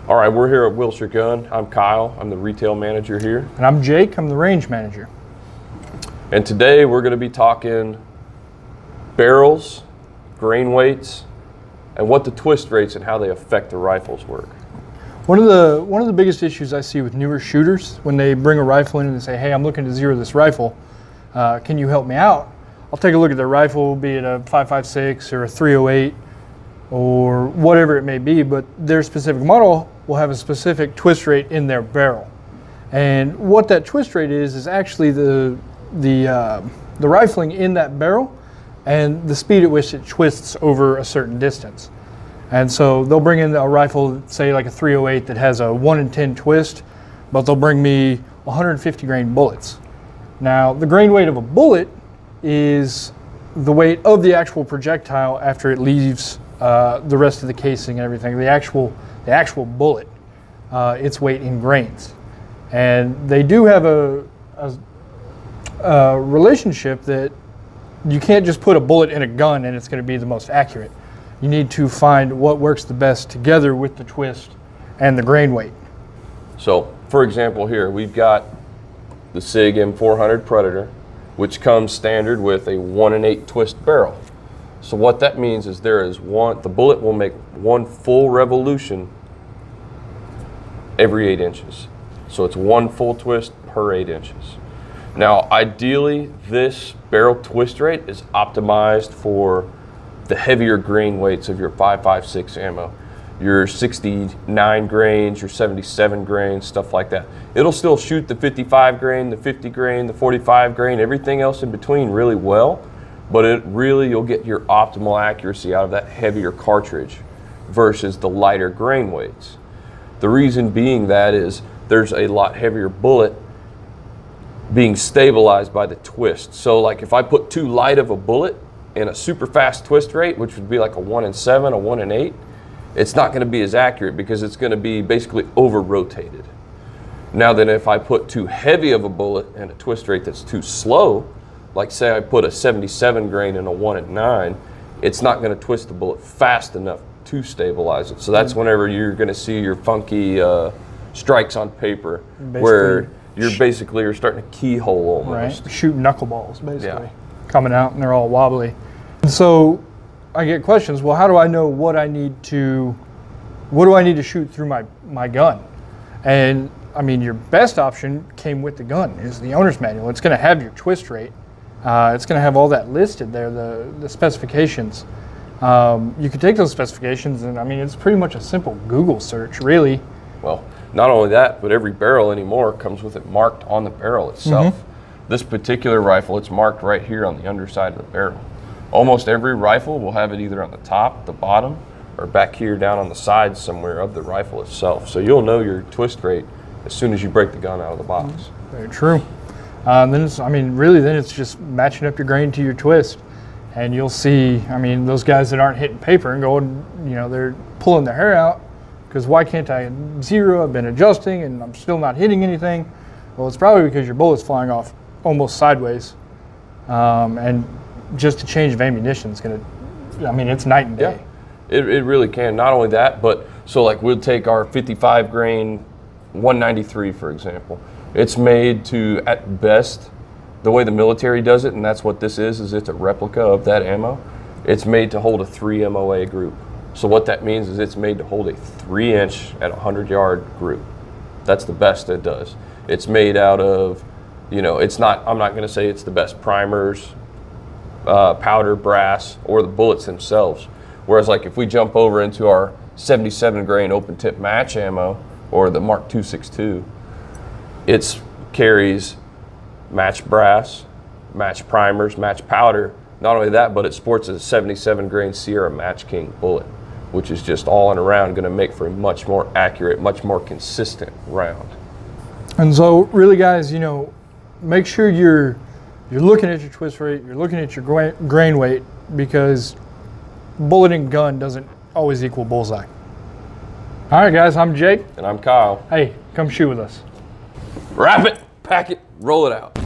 All right, we're here at Wilshire Gun. I'm Kyle. I'm the retail manager here. And I'm Jake. I'm the range manager. And today we're going to be talking barrels, grain weights, and what the twist rates and how they affect the rifle's work. One of the biggest issues I see with newer shooters when they bring a rifle in and they say, "Hey, I'm looking to zero this rifle. Can you help me out?" I'll take a look at their rifle, be it a 5.56 or a 308 or whatever it may be, but their specific model will have a specific twist rate in their barrel. And what that twist rate is actually the rifling in that barrel and the speed at which it twists over a certain distance. And so they'll bring in a rifle, say like a 308 that has a 1 in 10 twist, but they'll bring me 150 grain bullets. Now, the grain weight of a bullet is the weight of the actual projectile after it leaves the rest of the casing and everything. The actual bullet, its weight in grains. And they do have a relationship that you can't just put a bullet in a gun and it's going to be the most accurate. You need to find what works the best together with the twist and the grain weight. So, for example, here we've got the SIG M400 Predator, which comes standard with a 1 in 8 twist barrel. So what that means is the bullet will make one full revolution every 8 inches. So it's one full twist per 8 inches. Now, ideally, this barrel twist rate is optimized for the heavier grain weights of your 5.56 ammo, your 69 grains, your 77 grains, stuff like that. It'll still shoot the 55 grain, the 50 grain, the 45 grain, everything else in between really well, but you'll get your optimal accuracy out of that heavier cartridge versus the lighter grain weights. The reason being that is there's a lot heavier bullet being stabilized by the twist. So like if I put too light of a bullet in a super fast twist rate, which would be like a 1 in 7, a 1 in 8, it's not going to be as accurate because it's going to be basically over rotated. Now then, if I put too heavy of a bullet and a twist rate that's too slow, like say I put a 77 grain in a 1 in 9, it's not going to twist the bullet fast enough to stabilize it. So that's whenever you're going to see your funky strikes on paper, where you're starting to keyhole almost. Right, shooting knuckleballs basically, coming out and they're all wobbly. And so I get questions, well, how do I know what do I need to shoot through my gun? And I mean, your best option came with the gun is the owner's manual. It's going to have your twist rate. It's going to have all that listed there, the specifications. You could take those specifications and I mean, it's pretty much a simple Google search, really. Well, not only that, but every barrel anymore comes with it marked on the barrel itself. Mm-hmm. This particular rifle, it's marked right here on the underside of the barrel. Almost every rifle will have it either on the top, the bottom, or back here down on the side somewhere of the rifle itself. So you'll know your twist rate as soon as you break the gun out of the box. Very true. Then it's just matching up your grain to your twist. And you'll see, I mean, those guys that aren't hitting paper and going, they're pulling their hair out because why can't I zero? I've been adjusting and I'm still not hitting anything. Well, it's probably because your bullet's flying off almost sideways. And just a change of ammunition is it's night and day. Yeah, it really can. Not only that, but so like we'll take our 55 grain 193, for example. It's made to, at best, the way the military does it, and that's what this is it's a replica of that ammo. It's made to hold a 3 MOA group. So what that means is it's made to hold a 3-inch at a 100-yard group. That's the best it does. It's made out of, I'm not going to say it's the best primers, powder, brass, or the bullets themselves. Whereas like if we jump over into our 77 grain open tip match ammo or the Mark 262, it carries matched brass, matched primers, matched powder. Not only that, but it sports a 77 grain Sierra Match King bullet, which is just all in around going to make for a much more accurate, much more consistent round. And so really guys, make sure you're looking at your twist rate, you're looking at your grain weight, because bullet and gun doesn't always equal bullseye. All right guys, I'm Jake. And I'm Kyle. Hey, come shoot with us. Wrap it, pack it, roll it out.